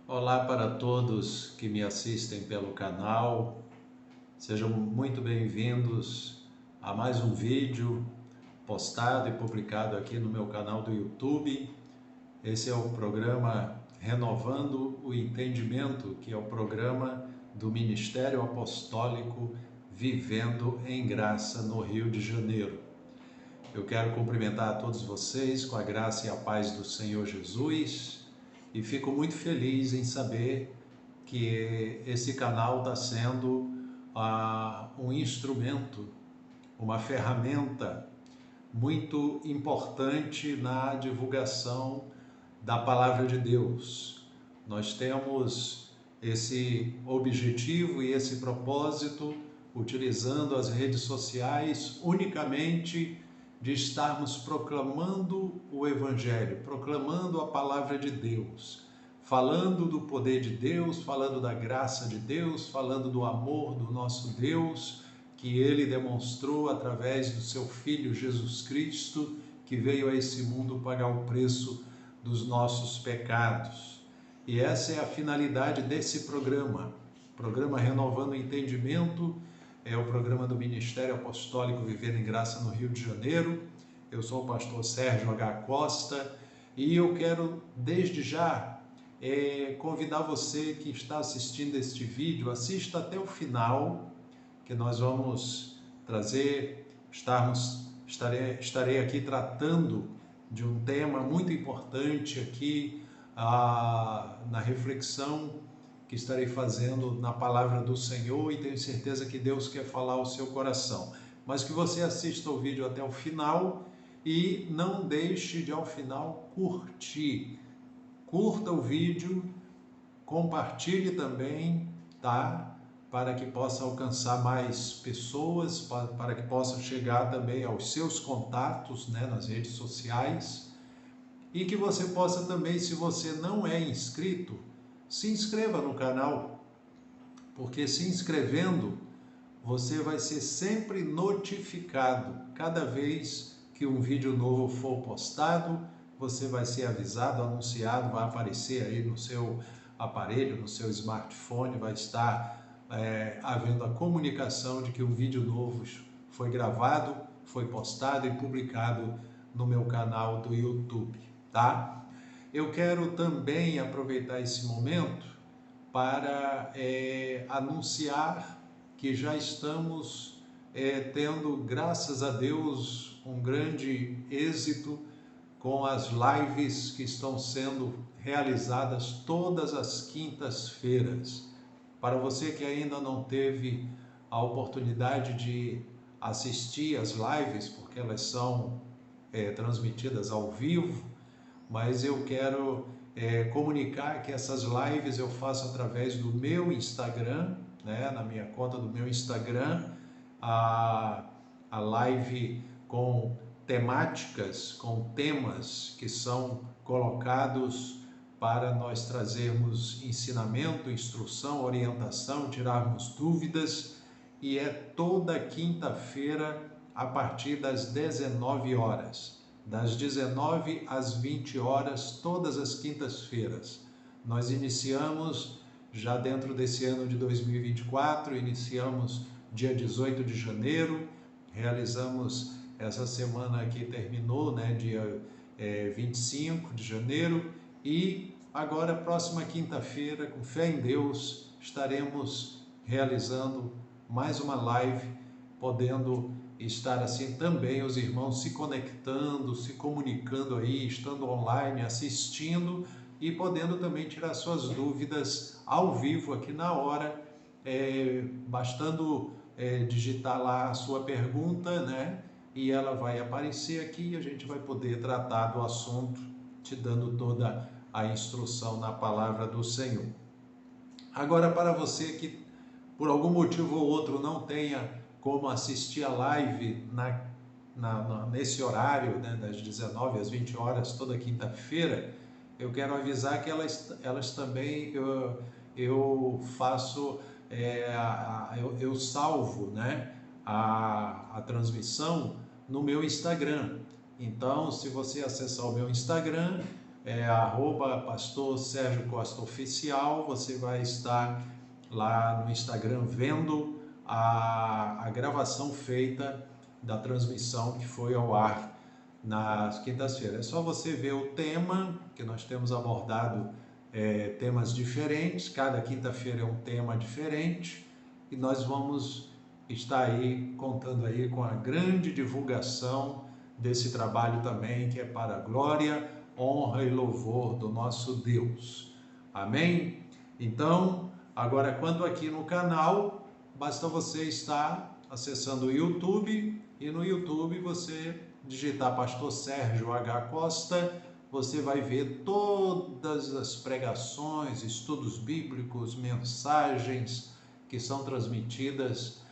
Olá para todos que me assistem pelo canal, sejam muito bem-vindos a mais um vídeo postado e publicado aqui no meu canal do YouTube. Esse é o programa Renovando o Entendimento, que é o programa do Ministério Apostólico Vivendo em Graça no Rio de Janeiro. Eu quero cumprimentar a todos vocês com a graça e a paz do Senhor Jesus e fico muito feliz em saber que esse canal está sendo um instrumento, uma ferramenta muito importante na divulgação da Palavra de Deus. Nós temos esse objetivo e esse propósito utilizando as redes sociais unicamente de estarmos proclamando o Evangelho, proclamando a Palavra de Deus, falando do poder de Deus, falando da graça de Deus, falando do amor do nosso Deus, que Ele demonstrou através do seu Filho Jesus Cristo, que veio a esse mundo pagar o preço dos nossos pecados. E essa é a finalidade desse programa Renovando o Entendimento. É o programa do Ministério Apostólico Viver em Graça no Rio de Janeiro. Eu sou o pastor Sérgio H. Costa e eu quero desde já convidar você que está assistindo este vídeo, assista até o final, que nós vamos estarei aqui tratando de um tema muito importante aqui na reflexão que estarei fazendo na palavra do Senhor, e tenho certeza que Deus quer falar ao seu coração. Mas que você assista o vídeo até o final e não deixe de ao final curtir. Curta o vídeo, compartilhe também, tá? Para que possa alcançar mais pessoas, para que possa chegar também aos seus contatos, né, nas redes sociais. E que você possa também, se você não é inscrito, se inscreva no canal, porque se inscrevendo, você vai ser sempre notificado. Cada vez que um vídeo novo for postado, você vai ser avisado, anunciado, vai aparecer aí no seu aparelho, no seu smartphone, vai estar havendo a comunicação de que um vídeo novo foi gravado, foi postado e publicado no meu canal do YouTube, tá? Eu quero também aproveitar esse momento para anunciar que já estamos tendo, graças a Deus, um grande êxito com as lives que estão sendo realizadas todas as quintas-feiras. Para você que ainda não teve a oportunidade de assistir às lives, porque elas são transmitidas ao vivo, mas eu quero comunicar que essas lives eu faço através do meu Instagram, né, na minha conta do meu Instagram, a live com temáticas, com temas que são colocados para nós trazermos ensinamento, instrução, orientação, tirarmos dúvidas, e é toda quinta-feira a partir das 19 horas. Das 19 às 20 horas, todas as quintas-feiras. Nós iniciamos, já dentro desse ano de 2024, iniciamos dia 18 de janeiro, realizamos essa semana que terminou, né, dia 25 de janeiro, e agora, próxima quinta-feira, com fé em Deus, estaremos realizando mais uma live, podendo estar assim também os irmãos se conectando, se comunicando aí, estando online, assistindo e podendo também tirar suas dúvidas ao vivo aqui na hora, bastando digitar lá a sua pergunta, né? E ela vai aparecer aqui e a gente vai poder tratar do assunto, te dando toda a instrução na palavra do Senhor. Agora, para você que por algum motivo ou outro não tenha como assistir a live nesse horário, né, das 19 às 20 horas, toda quinta-feira, eu quero avisar que elas também eu faço, eu salvo, né, a transmissão no meu Instagram. Então, se você acessar o meu Instagram, Pastor Sérgio Costa Oficial. Você vai estar lá no Instagram vendo a gravação feita da transmissão que foi ao ar nas quintas-feiras. É só você ver o tema, que nós temos abordado temas diferentes, cada quinta-feira é um tema diferente, e nós vamos estar aí contando aí com a grande divulgação desse trabalho também, que é para a glória, honra e louvor do nosso Deus. Amém? Então, agora quanto aqui no canal, basta você estar acessando o YouTube, e no YouTube você digitar Pastor Sérgio H. Costa, você vai ver todas as pregações, estudos bíblicos, mensagens que são transmitidas,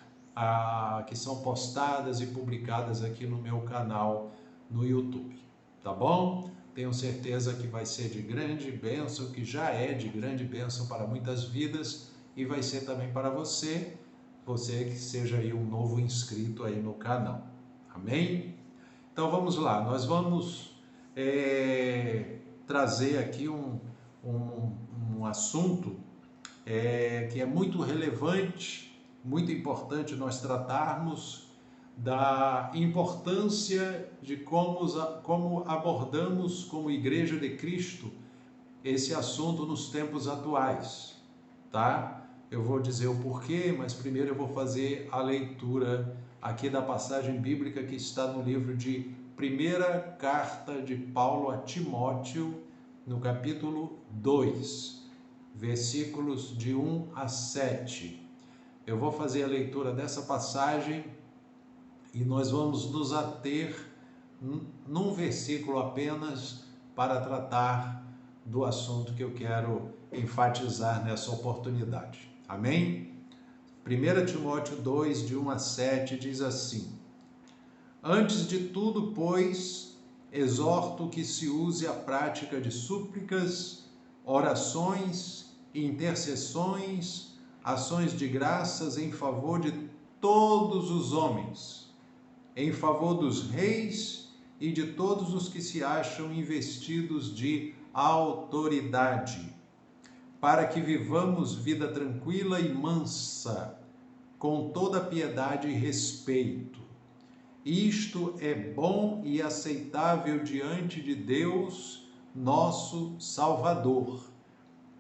que são postadas e publicadas aqui no meu canal no YouTube, tá bom? Tenho certeza que vai ser de grande bênção, que já é de grande bênção para muitas vidas, e vai ser também para você que seja aí um novo inscrito aí no canal. Amém? Então vamos lá, nós vamos trazer aqui um assunto que é muito relevante, muito importante nós tratarmos da importância de como abordamos como Igreja de Cristo esse assunto nos tempos atuais, tá? Eu vou dizer o porquê, mas primeiro eu vou fazer a leitura aqui da passagem bíblica que está no livro de Primeira Carta de Paulo a Timóteo, no capítulo 2, versículos de 1 a 7. Eu vou fazer a leitura dessa passagem e nós vamos nos ater num versículo apenas para tratar do assunto que eu quero enfatizar nessa oportunidade. Amém? 1 Timóteo 2, de 1 a 7, diz assim: Antes de tudo, pois, exorto que se use a prática de súplicas, orações, intercessões, ações de graças em favor de todos os homens, em favor dos reis e de todos os que se acham investidos de autoridade, para que vivamos vida tranquila e mansa, com toda piedade e respeito. Isto é bom e aceitável diante de Deus, nosso Salvador,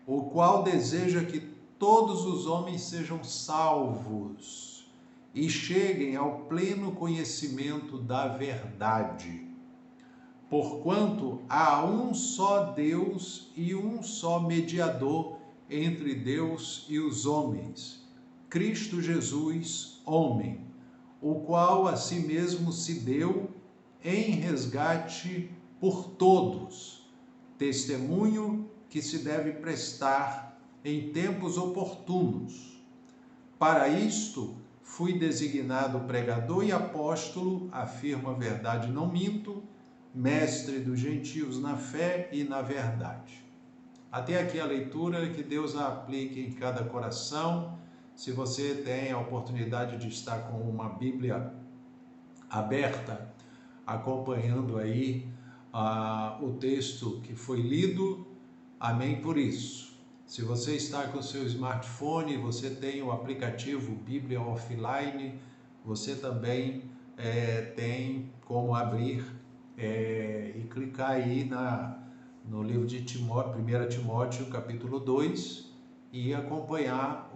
o qual deseja que todos os homens sejam salvos e cheguem ao pleno conhecimento da verdade. Porquanto há um só Deus e um só mediador entre Deus e os homens, Cristo Jesus, homem, o qual a si mesmo se deu em resgate por todos, testemunho que se deve prestar em tempos oportunos. Para isto fui designado pregador e apóstolo, afirmo a verdade, não minto, mestre dos gentios na fé e na verdade. Até aqui a leitura, que Deus a aplique em cada coração. Se você tem a oportunidade de estar com uma Bíblia aberta, acompanhando aí o texto que foi lido, amém por isso. Se você está com o seu smartphone, você tem o aplicativo Bíblia Offline, você também tem como abrir e clicar aí no livro de Timóteo, 1 Timóteo, capítulo 2, e acompanhar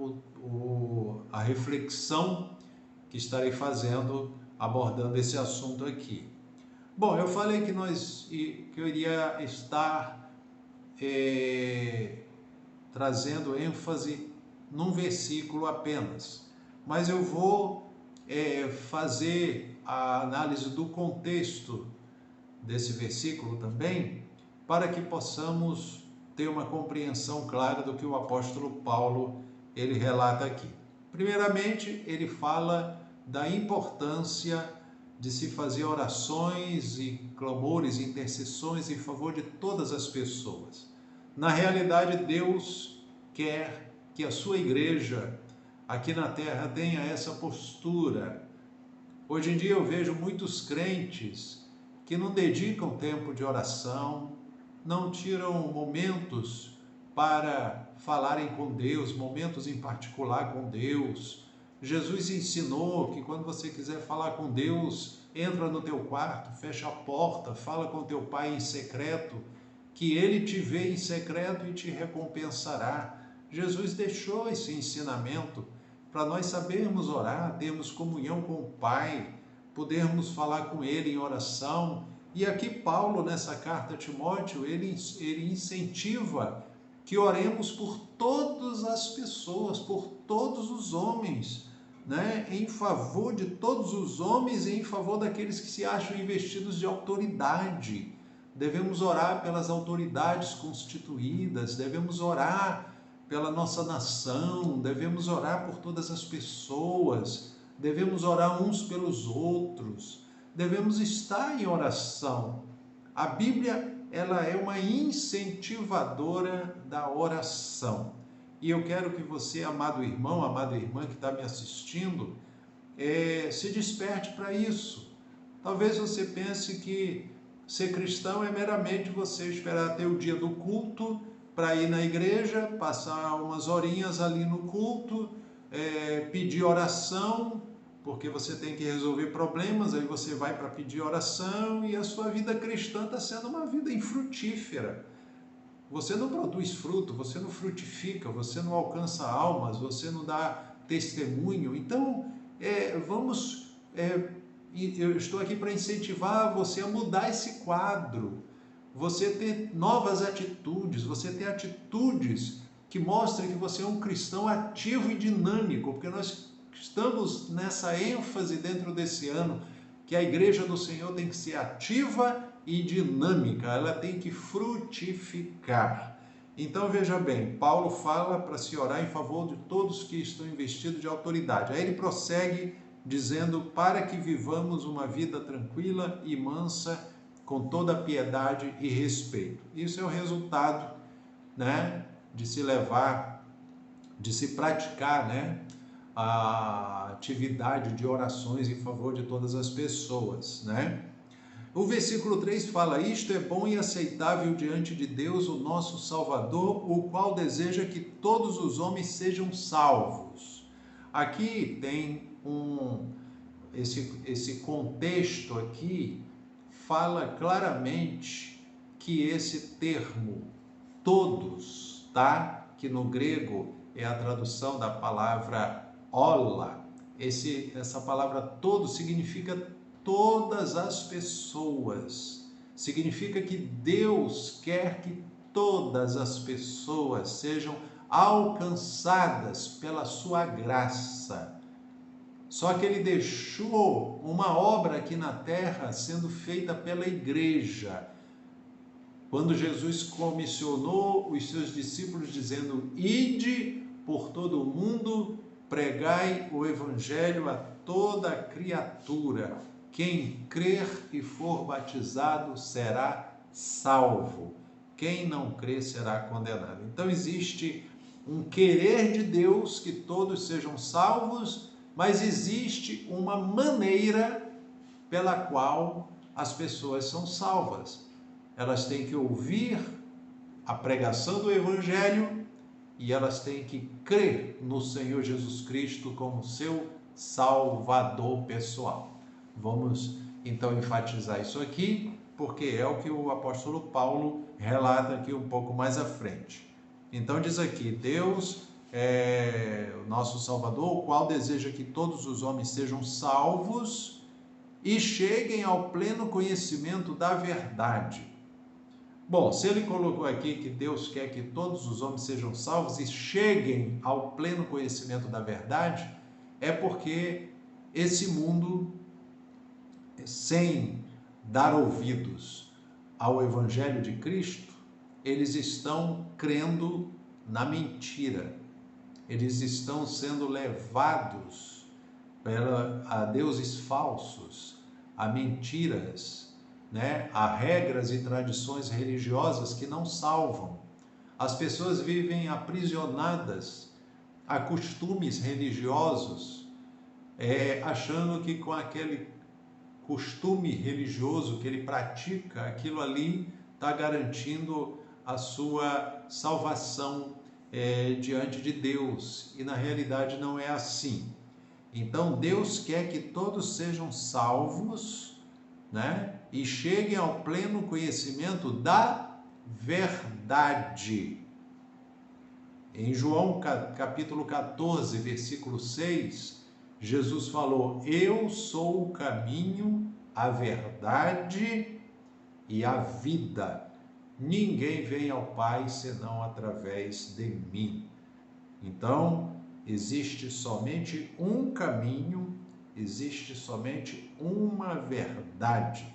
a reflexão que estarei fazendo, abordando esse assunto aqui. Bom, eu falei que eu iria estar trazendo ênfase num versículo apenas, mas eu vou fazer a análise do contexto desse versículo também, para que possamos ter uma compreensão clara do que o apóstolo Paulo ele relata aqui. Primeiramente, ele fala da importância de se fazer orações e clamores, intercessões em favor de todas as pessoas. Na realidade, Deus quer que a sua igreja aqui na terra tenha essa postura. Hoje em dia eu vejo muitos crentes que não dedicam tempo de oração, não tiram momentos para falarem com Deus, momentos em particular com Deus. Jesus ensinou que quando você quiser falar com Deus, entra no teu quarto, fecha a porta, fala com teu pai em secreto, que ele te vê em secreto e te recompensará. Jesus deixou esse ensinamento para nós sabermos orar, termos comunhão com o Pai, podermos falar com Ele em oração. E aqui Paulo, nessa carta a Timóteo, ele incentiva que oremos por todas as pessoas, por todos os homens, né? Em favor de todos os homens e em favor daqueles que se acham investidos de autoridade. Devemos orar pelas autoridades constituídas, devemos orar pela nossa nação, devemos orar por todas as pessoas, devemos orar uns pelos outros, devemos estar em oração. A Bíblia, ela é uma incentivadora da oração. E eu quero que você, amado irmão, amada irmã que está me assistindo, se desperte para isso. Talvez você pense que ser cristão é meramente você esperar ter o dia do culto para ir na igreja, passar umas horinhas ali no culto, pedir oração, porque você tem que resolver problemas, aí você vai para pedir oração e a sua vida cristã está sendo uma vida infrutífera. Você não produz fruto, você não frutifica, você não alcança almas, você não dá testemunho. Então, eu estou aqui para incentivar você a mudar esse quadro, você ter novas atitudes, você ter atitudes que mostrem que você é um cristão ativo e dinâmico, porque nós estamos nessa ênfase dentro desse ano, que a igreja do Senhor tem que ser ativa e dinâmica, ela tem que frutificar. Então veja bem, Paulo fala para se orar em favor de todos que estão investidos de autoridade. Aí ele prossegue dizendo para que vivamos uma vida tranquila e mansa, com toda piedade e respeito. Isso é o resultado, né, de se levar, de se praticar, né, a atividade de orações em favor de todas as pessoas, né? O versículo 3 fala: isto é bom e aceitável diante de Deus, o nosso Salvador, o qual deseja que todos os homens sejam salvos. Aqui tem esse contexto aqui fala claramente que esse termo todos, tá? Que no grego é a tradução da palavra όλα. Essa palavra todo significa todas as pessoas. Significa que Deus quer que todas as pessoas sejam alcançadas pela sua graça. Só que ele deixou uma obra aqui na terra sendo feita pela igreja. Quando Jesus comissionou os seus discípulos dizendo: ide por todo o mundo, pregai o evangelho a toda criatura. Quem crer e for batizado será salvo. Quem não crer será condenado. Então existe um querer de Deus que todos sejam salvos, mas existe uma maneira pela qual as pessoas são salvas. Elas têm que ouvir a pregação do Evangelho e elas têm que crer no Senhor Jesus Cristo como seu Salvador pessoal. Vamos então enfatizar isso aqui, porque é o que o apóstolo Paulo relata aqui um pouco mais à frente. Então diz aqui: Deus é o nosso Salvador, o qual deseja que todos os homens sejam salvos e cheguem ao pleno conhecimento da verdade. Bom, se ele colocou aqui que Deus quer que todos os homens sejam salvos e cheguem ao pleno conhecimento da verdade, é porque esse mundo, sem dar ouvidos ao Evangelho de Cristo, eles estão crendo na mentira. Eles estão sendo levados a deuses falsos, a mentiras, né? A regras e tradições religiosas que não salvam. As pessoas vivem aprisionadas a costumes religiosos, achando que com aquele costume religioso que ele pratica, aquilo ali está garantindo a sua salvação diante de Deus. E na realidade não é assim. Então Deus quer que todos sejam salvos, né? E cheguem ao pleno conhecimento da verdade. Em João capítulo 14, versículo 6, Jesus falou: eu sou o caminho, a verdade e a vida. Ninguém vem ao Pai senão através de mim. Então, existe somente um caminho, existe somente uma verdade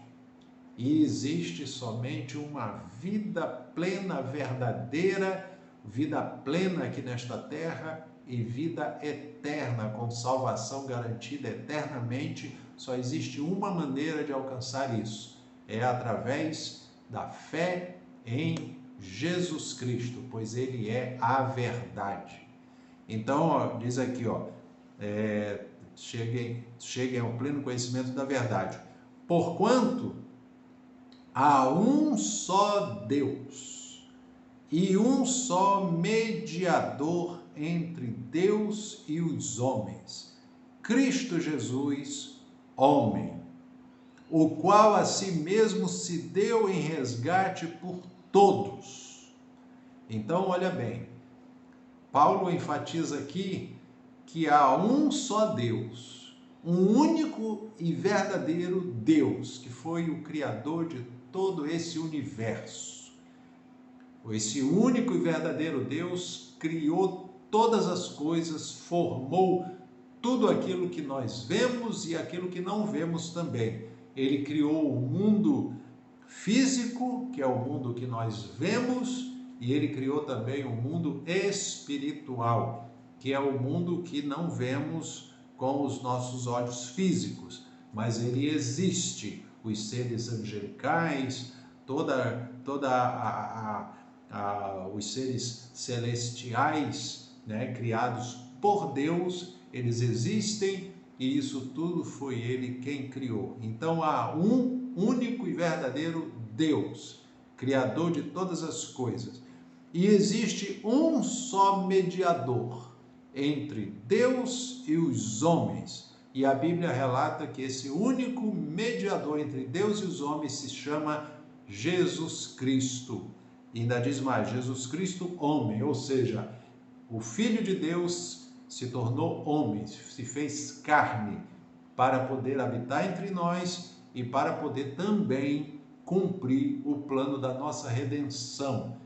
e existe somente uma vida plena, verdadeira, vida plena aqui nesta terra e vida eterna, com salvação garantida eternamente. Só existe uma maneira de alcançar isso, é através da fé em Jesus Cristo, pois Ele é a verdade. Então, diz aqui, cheguem ao pleno conhecimento da verdade. Porquanto há um só Deus e um só mediador entre Deus e os homens, Cristo Jesus, homem, o qual a si mesmo se deu em resgate por todos. Então, olha bem, Paulo enfatiza aqui que há um só Deus, um único e verdadeiro Deus, que foi o Criador de todo esse universo. Esse único e verdadeiro Deus criou todas as coisas, formou tudo aquilo que nós vemos e aquilo que não vemos também. Ele criou o mundo físico, que é o mundo que nós vemos, e ele criou também o mundo espiritual, que é o mundo que não vemos com os nossos olhos físicos, mas ele existe. Os seres angelicais, os seres celestiais, né, criados por Deus, eles existem e isso tudo foi ele quem criou. Então há um único e verdadeiro Deus, Criador de todas as coisas. E existe um só mediador entre Deus e os homens. E a Bíblia relata que esse único mediador entre Deus e os homens se chama Jesus Cristo. E ainda diz mais, Jesus Cristo, homem, ou seja, o Filho de Deus se tornou homem, se fez carne para poder habitar entre nós e para poder também cumprir o plano da nossa redenção.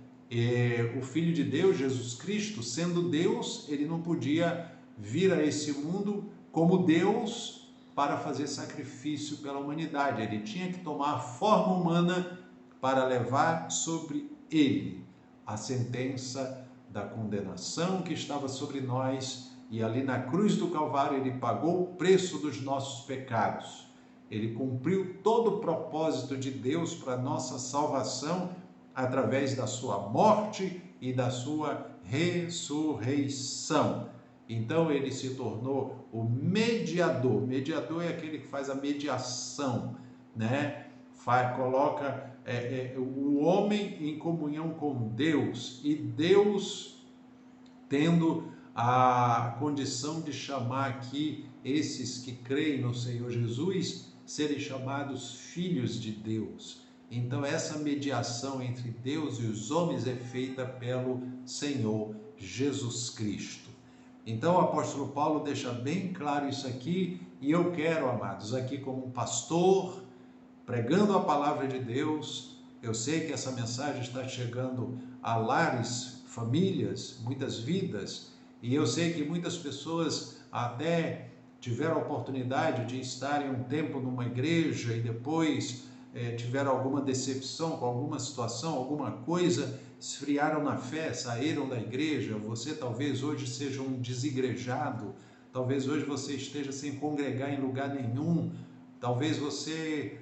O Filho de Deus, Jesus Cristo, sendo Deus, ele não podia vir a esse mundo como Deus para fazer sacrifício pela humanidade. Ele tinha que tomar a forma humana para levar sobre ele a sentença da condenação que estava sobre nós, e ali na cruz do Calvário ele pagou o preço dos nossos pecados. Ele cumpriu todo o propósito de Deus para a nossa salvação através da sua morte e da sua ressurreição. Então ele se tornou o mediador. Mediador é aquele que faz a mediação, né? Coloca o homem em comunhão com Deus, e Deus tendo a condição de chamar aqui esses que creem no Senhor Jesus, serem chamados filhos de Deus. Então essa mediação entre Deus e os homens é feita pelo Senhor Jesus Cristo. Então o apóstolo Paulo deixa bem claro isso aqui, e eu quero, amados, aqui como um pastor, pregando a palavra de Deus, eu sei que essa mensagem está chegando a lares, famílias, muitas vidas, e eu sei que muitas pessoas até tiveram a oportunidade de estarem um tempo numa igreja e depois tiveram alguma decepção com alguma situação, alguma coisa, esfriaram na fé, saíram da igreja. Você talvez hoje seja um desigrejado, talvez hoje você esteja sem congregar em lugar nenhum, talvez você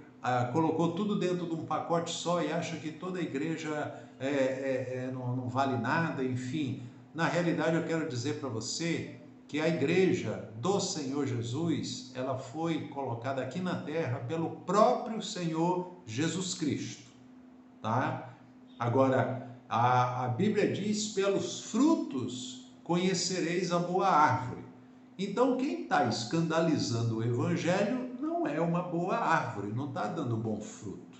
colocou tudo dentro de um pacote só e acha que toda a igreja não vale nada, enfim. Na realidade, eu quero dizer para você que a igreja do Senhor Jesus, ela foi colocada aqui na terra pelo próprio Senhor Jesus Cristo. tá? Agora, a Bíblia diz, pelos frutos conhecereis a boa árvore. Então, quem está escandalizando o evangelho não é uma boa árvore, não está dando bom fruto.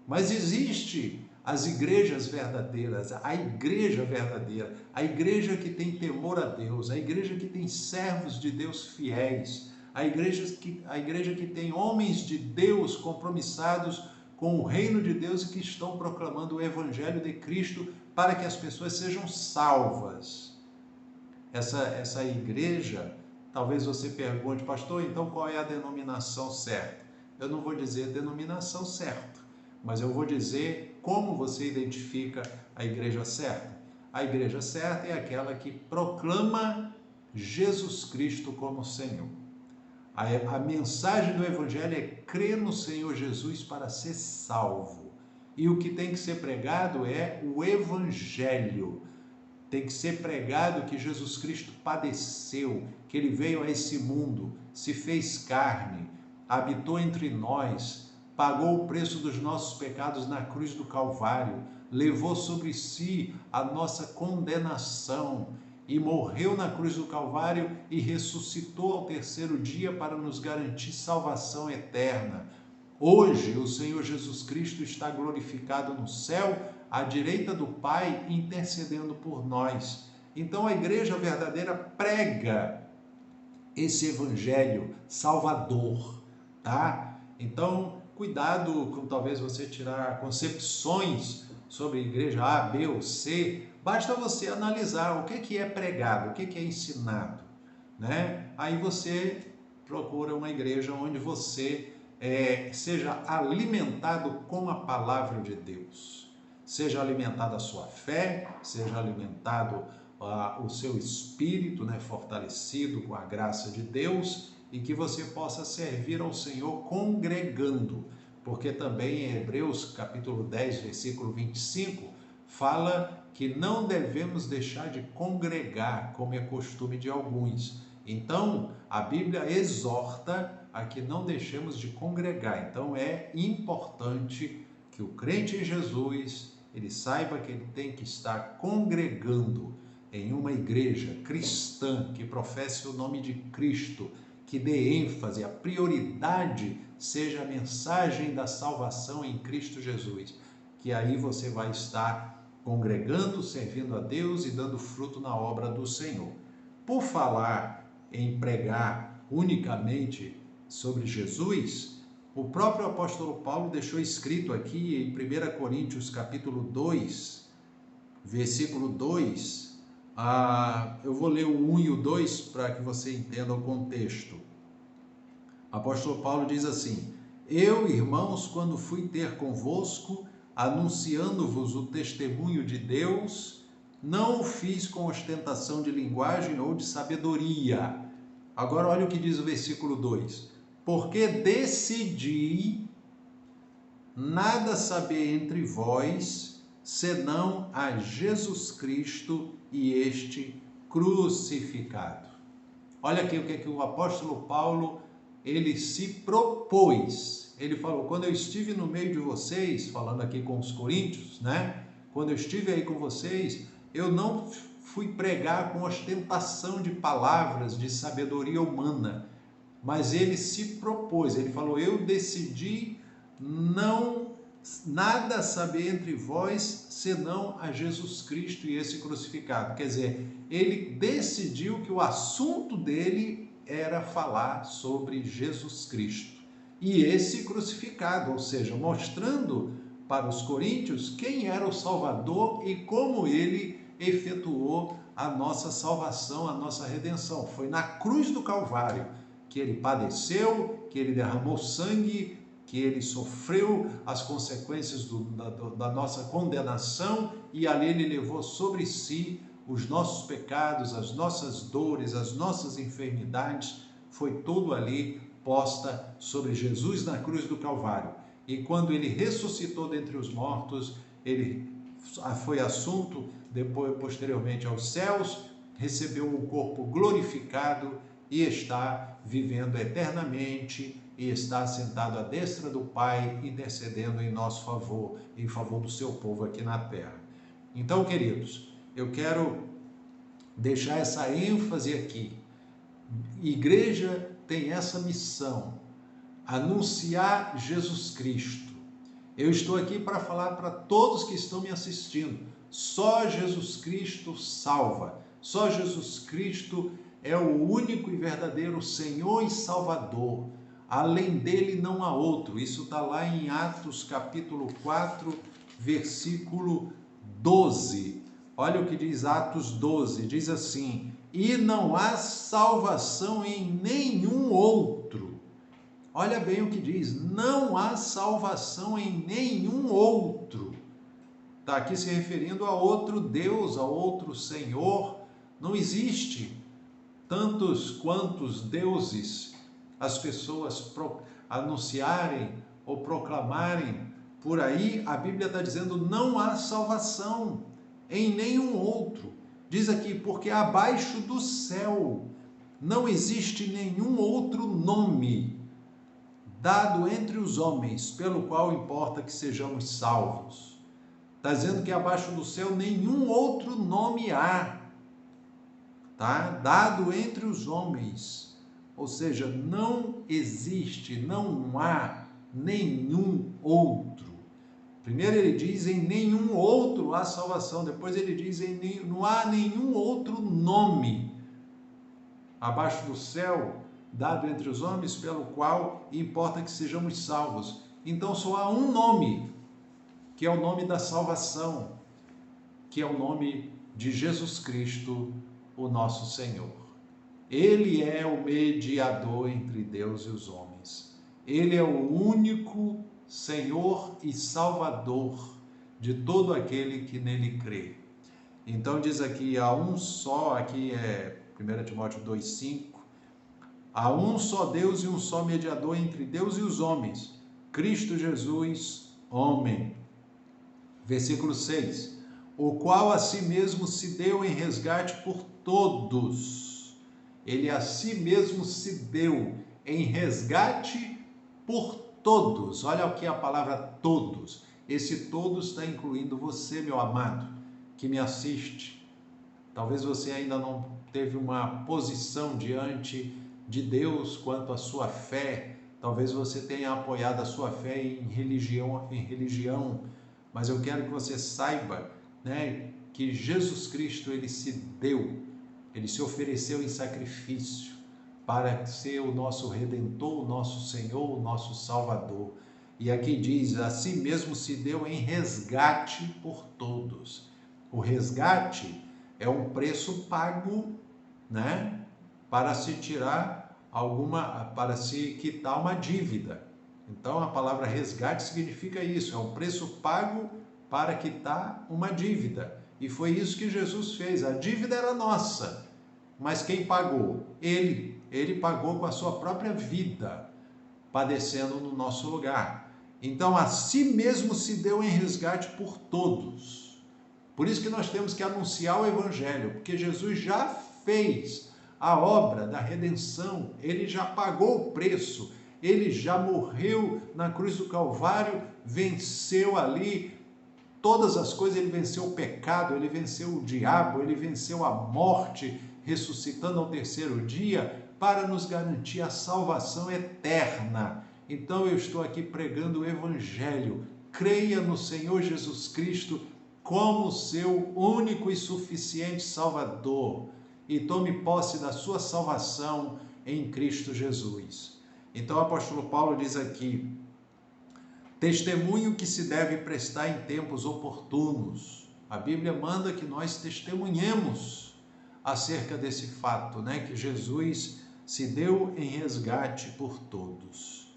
Mas existe as igrejas verdadeiras, a igreja verdadeira, a igreja que tem temor a Deus, a igreja que tem servos de Deus fiéis, a igreja que tem homens de Deus compromissados com o reino de Deus e que estão proclamando o evangelho de Cristo para que as pessoas sejam salvas. Essa igreja, talvez você pergunte, pastor, então qual é a denominação certa? Eu não vou dizer denominação certa, mas eu vou dizer como você identifica a igreja certa. A igreja certa é aquela que proclama Jesus Cristo como Senhor. A mensagem do Evangelho é crer no Senhor Jesus para ser salvo. E o que tem que ser pregado é o Evangelho. Tem que ser pregado que Jesus Cristo padeceu, que Ele veio a esse mundo, se fez carne, habitou entre nós, pagou o preço dos nossos pecados na cruz do Calvário, levou sobre si a nossa condenação e morreu na cruz do Calvário e ressuscitou ao terceiro dia para nos garantir salvação eterna. Hoje, o Senhor Jesus Cristo está glorificado no céu, à direita do Pai, intercedendo por nós. Então, a igreja verdadeira prega esse evangelho salvador, tá? Então, cuidado com talvez você tirar concepções sobre igreja A, B ou C. Basta você analisar o que é pregado, o que é ensinado, né? Aí você procura uma igreja onde você seja alimentado com a palavra de Deus, seja alimentado a sua fé, seja alimentado o seu espírito, né, fortalecido com a graça de Deus, e que você possa servir ao Senhor congregando, porque também em Hebreus capítulo 10, versículo 25, fala que não devemos deixar de congregar, como é costume de alguns. Então, a Bíblia exorta a que não deixemos de congregar. Então, é importante que o crente em Jesus, ele saiba que ele tem que estar congregando em uma igreja cristã que professe o nome de Cristo, que dê ênfase, a prioridade seja a mensagem da salvação em Cristo Jesus, que aí você vai estar congregando, servindo a Deus e dando fruto na obra do Senhor. Por falar em pregar unicamente sobre Jesus, o próprio apóstolo Paulo deixou escrito aqui em 1 Coríntios capítulo 2, versículo 2, eu vou ler o 1 e o 2 para que você entenda o contexto. O apóstolo Paulo diz assim: eu, irmãos, quando fui ter convosco, anunciando-vos o testemunho de Deus, não o fiz com ostentação de linguagem ou de sabedoria. Agora olha o que diz o versículo 2. Porque decidi nada saber entre vós, senão a Jesus Cristo e este crucificado. Olha aqui o que o apóstolo Paulo, ele se propôs. Ele falou, quando eu estive no meio de vocês, falando aqui com os coríntios, né? Quando eu estive aí com vocês, eu não fui pregar com ostentação de palavras, de sabedoria humana, mas ele se propôs, ele falou, eu decidi nada saber entre vós, senão a Jesus Cristo e esse crucificado. Quer dizer, ele decidiu que o assunto dele era falar sobre Jesus Cristo e esse crucificado, ou seja, mostrando para os coríntios quem era o Salvador e como ele efetuou a nossa salvação, a nossa redenção. Foi na cruz do Calvário que ele padeceu, que ele derramou sangue, que ele sofreu as consequências da nossa condenação e ali ele levou sobre si os nossos pecados, as nossas dores, as nossas enfermidades, foi tudo ali posta sobre Jesus na cruz do Calvário. E quando ele ressuscitou dentre os mortos, ele foi assunto posteriormente aos céus, recebeu um corpo glorificado e está vivendo eternamente e está assentado à destra do Pai, intercedendo em nosso favor, em favor do seu povo aqui na terra. Então, queridos, eu quero deixar essa ênfase aqui. Igreja tem essa missão, anunciar Jesus Cristo. Eu estou aqui para falar para todos que estão me assistindo, só Jesus Cristo salva, só Jesus Cristo é o único e verdadeiro Senhor e Salvador, além dele não há outro. Isso está lá em Atos capítulo 4, versículo 12. Olha o que diz Atos 12, diz assim: e não há salvação em nenhum outro. Olha bem o que diz, não há salvação em nenhum outro. Está aqui se referindo a outro Deus, a outro Senhor. Não existe tantos quantos deuses as pessoas anunciarem ou proclamarem por aí. A Bíblia está dizendo, não há salvação em nenhum outro. Diz aqui, porque abaixo do céu não existe nenhum outro nome dado entre os homens, pelo qual importa que sejamos salvos. Está dizendo que abaixo do céu nenhum outro nome há, tá? Dado entre os homens. Ou seja, não existe, não há nenhum outro. Primeiro ele diz, em nenhum outro há salvação. Depois ele diz, não há nenhum outro nome abaixo do céu, dado entre os homens, pelo qual importa que sejamos salvos. Então só há um nome, que é o nome da salvação, que é o nome de Jesus Cristo, o nosso Senhor. Ele é o mediador entre Deus e os homens. Ele é o único Senhor e Salvador de todo aquele que nele crê. Então diz aqui, há um só, aqui é 1 Timóteo 2,5, há um só Deus e um só mediador entre Deus e os homens, Cristo Jesus, homem. Versículo 6, o qual a si mesmo se deu em resgate por todos. Ele a si mesmo se deu em resgate por todos. Olha o que é a palavra todos. Esse todos está incluindo você, meu amado, que me assiste. Talvez você ainda não teve uma posição diante de Deus quanto à sua fé. Talvez você tenha apoiado a sua fé em religião, mas eu quero que você saiba, né, que Jesus Cristo, ele se deu, ele se ofereceu em sacrifício para ser o nosso Redentor, o nosso Senhor, o nosso Salvador. E aqui diz, a si mesmo se deu em resgate por todos. O resgate é um preço pago, né, para se tirar para se quitar uma dívida. Então a palavra resgate significa isso, é um preço pago para quitar uma dívida. E foi isso que Jesus fez. A dívida era nossa, mas quem pagou? Ele. Ele pagou com a sua própria vida, padecendo no nosso lugar. Então a si mesmo se deu em resgate por todos. Por isso que nós temos que anunciar o Evangelho, porque Jesus já fez a obra da redenção, ele já pagou o preço, ele já morreu na cruz do Calvário, venceu ali todas as coisas, ele venceu o pecado, ele venceu o diabo, ele venceu a morte, ressuscitando ao terceiro dia, para nos garantir a salvação eterna. Então eu estou aqui pregando o Evangelho. Creia no Senhor Jesus Cristo como seu único e suficiente Salvador e tome posse da sua salvação em Cristo Jesus. Então o apóstolo Paulo diz aqui, testemunho que se deve prestar em tempos oportunos. A Bíblia manda que nós testemunhemos acerca desse fato, né? Que Jesus se deu em resgate por todos.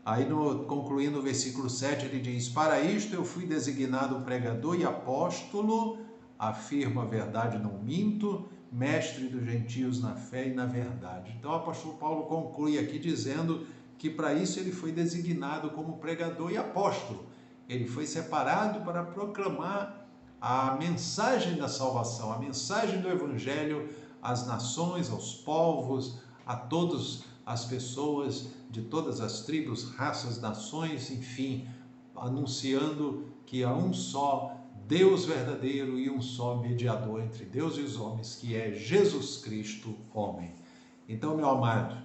Aí, concluindo o versículo 7, ele diz, para isto eu fui designado pregador e apóstolo, afirmo a verdade, não minto, mestre dos gentios na fé e na verdade. Então o apóstolo Paulo conclui aqui dizendo que para isso ele foi designado como pregador e apóstolo. Ele foi separado para proclamar a mensagem da salvação, a mensagem do Evangelho às nações, aos povos, a todos as pessoas de todas as tribos, raças, nações, enfim, anunciando que há um só Deus verdadeiro e um só mediador entre Deus e os homens, que é Jesus Cristo, homem. Então, meu amado,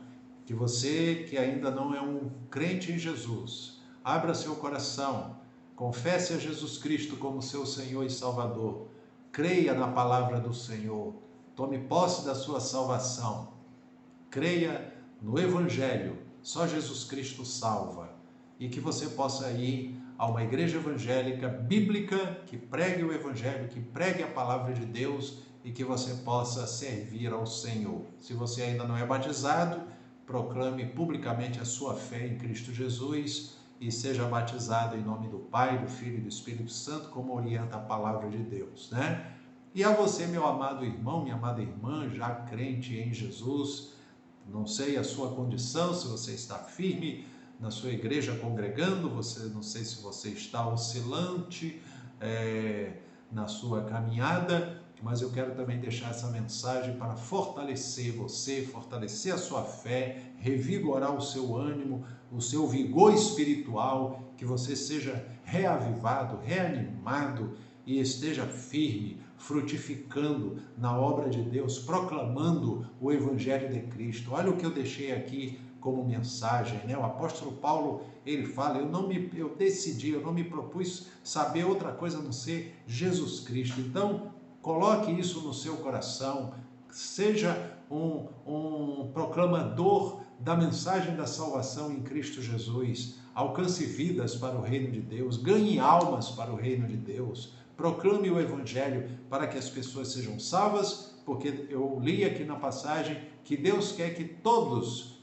que você que ainda não é um crente em Jesus, abra seu coração, confesse a Jesus Cristo como seu Senhor e Salvador, creia na palavra do Senhor, tome posse da sua salvação, creia no Evangelho, só Jesus Cristo salva, e que você possa ir a uma igreja evangélica bíblica que pregue o Evangelho, que pregue a palavra de Deus e que você possa servir ao Senhor. Se você ainda não é batizado, proclame publicamente a sua fé em Cristo Jesus e seja batizado em nome do Pai, do Filho e do Espírito Santo, como orienta a palavra de Deus, né? E a você, meu amado irmão, minha amada irmã, já crente em Jesus, não sei a sua condição, se você está firme na sua igreja congregando, não sei se você está oscilante na sua caminhada, mas eu quero também deixar essa mensagem para fortalecer você, fortalecer a sua fé, revigorar o seu ânimo, o seu vigor espiritual, que você seja reavivado, reanimado e esteja firme, frutificando na obra de Deus, proclamando o Evangelho de Cristo. Olha o que eu deixei aqui como mensagem, né? O apóstolo Paulo, ele fala, eu não me propus saber outra coisa a não ser Jesus Cristo. Então, coloque isso no seu coração, seja um proclamador da mensagem da salvação em Cristo Jesus, alcance vidas para o reino de Deus, ganhe almas para o reino de Deus, proclame o Evangelho para que as pessoas sejam salvas, porque eu li aqui na passagem que Deus quer que todos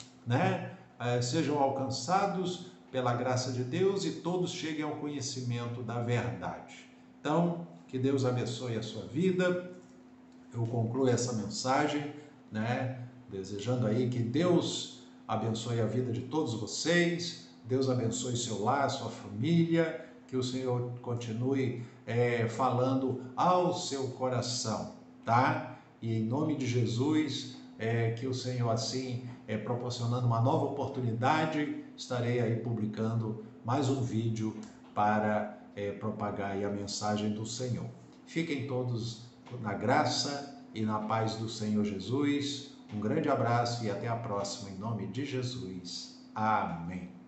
sejam alcançados pela graça de Deus e todos cheguem ao conhecimento da verdade. Então, que Deus abençoe a sua vida. Eu concluo essa mensagem, desejando aí que Deus abençoe a vida de todos vocês, Deus abençoe seu lar, sua família, que o Senhor continue falando ao seu coração, tá? E em nome de Jesus, que o Senhor assim, proporcionando uma nova oportunidade, estarei aí publicando mais um vídeo para propagar aí a mensagem do Senhor. Fiquem todos na graça e na paz do Senhor Jesus. Um grande abraço e até a próxima, em nome de Jesus. Amém.